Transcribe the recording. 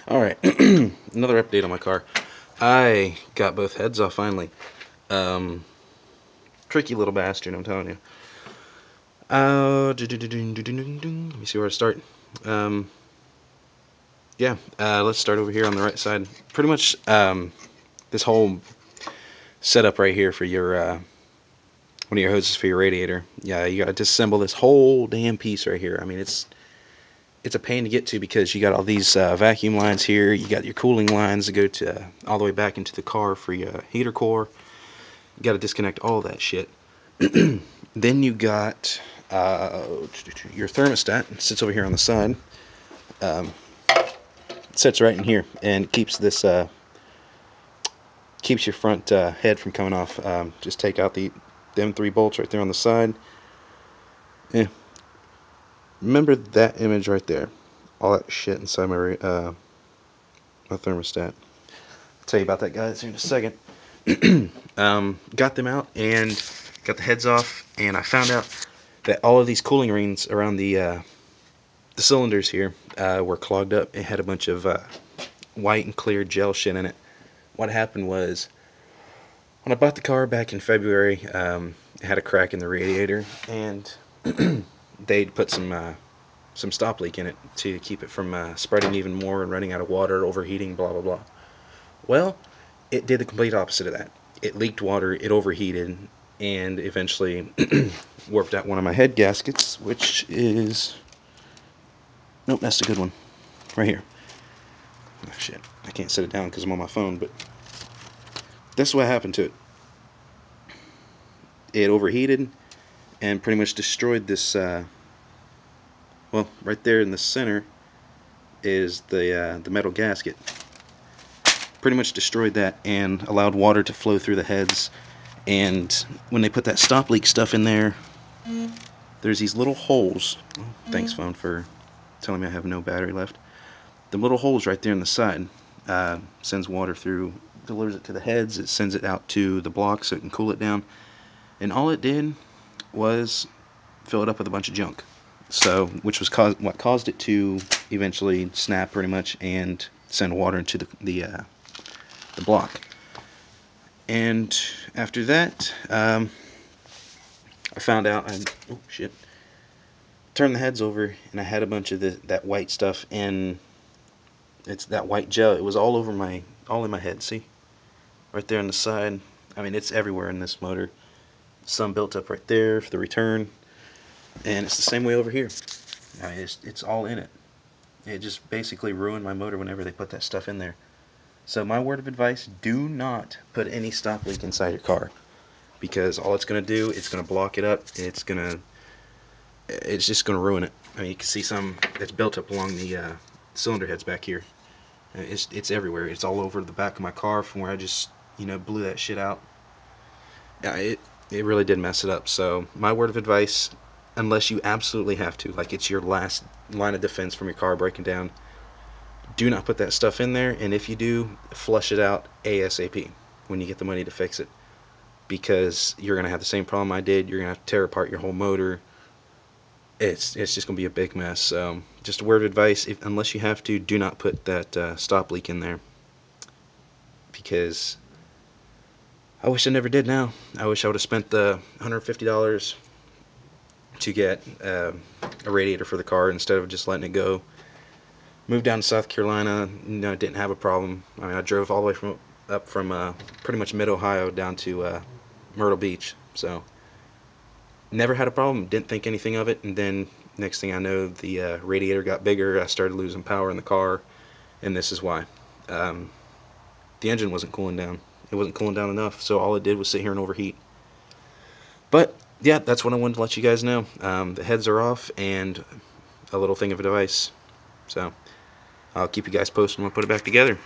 Alright, another update on my car. I got both heads off finally. Tricky little bastard, I'm telling you. Let me see where to start. Let's start over here on the right side. Pretty much, this whole setup right here for your, one of your hoses for your radiator. Yeah, you gotta disassemble this whole damn piece right here. I mean, it's a pain to get to because you got all these vacuum lines here. You got your cooling lines that go to all the way back into the car for your heater core. You got to disconnect all that shit. Then you got your thermostat. It sits over here on the side. It sits right in here and keeps this keeps your front head from coming off. Just take out them 3 bolts right there on the side. Yeah. Remember that image right there. All that shit inside my thermostat. I'll tell you about that, guys, in a second. Got them out and got the heads off, and I found out that all of these cooling rings around the cylinders here were clogged up. It had a bunch of white and clear gel shit in it. What happened was, when I bought the car back in February, it had a crack in the radiator, and they'd put some stop leak in it to keep it from spreading even more and running out of water, overheating, blah blah blah. Well, it did the complete opposite of that. It leaked water, it overheated, and eventually warped out one of my head gaskets, which is... Nope, that's the good one. Right here. Oh, shit. I can't set it down because I'm on my phone, but that's what happened to it. It overheated and pretty much destroyed this, well, right there in the center is the metal gasket. Pretty much destroyed that and allowed water to flow through the heads. And when they put that stop leak stuff in there, there's these little holes. Oh, thanks, phone, for telling me I have no battery left. The little holes right there in the side sends water through, delivers it to the heads, it sends it out to the block so it can cool it down. And all it did was fill it up with a bunch of junk. So, which was what caused it to eventually snap pretty much and send water into the block. And after that, I found out, oh shit, turned the heads over and I had a bunch of that white stuff, and it's that white gel. It was all in my head. See, right there on the side. I mean, it's everywhere in this motor. Some built up right there for the return, and it's the same way over here. I mean, it's all in it. It just basically ruined my motor whenever they put that stuff in there. So my word of advice: do not put any stop leak inside your car, because all it's going to do, it's going to block it up. It's just going to ruin it. I mean, you can see some that's built up along the cylinder heads back here. It's everywhere. It's all over the back of my car from where I just, blew that shit out. Yeah, it really did mess it up. So my word of advice, unless you absolutely have to, like it's your last line of defense from your car breaking down, do not put that stuff in there. And if you do, flush it out ASAP when you get the money to fix it, because you're gonna have the same problem I did. You're gonna have to tear apart your whole motor. It's just gonna be a big mess. So just a word of advice: unless you have to, do not put that stop leak in there, because I wish I never did. Now I wish I would have spent the $150 to get a radiator for the car instead of just letting it go. Moved down to South Carolina, didn't have a problem. I mean, I drove all the way from pretty much mid-Ohio down to Myrtle Beach, so never had a problem, didn't think anything of it. And then next thing I know, the radiator got bigger, I started losing power in the car, and this is why. The engine wasn't cooling down. It wasn't cooling down enough, so all it did was sit here and overheat. But yeah, that's what I wanted to let you guys know. The heads are off, and a little thing of advice. So I'll keep you guys posted when we put it back together.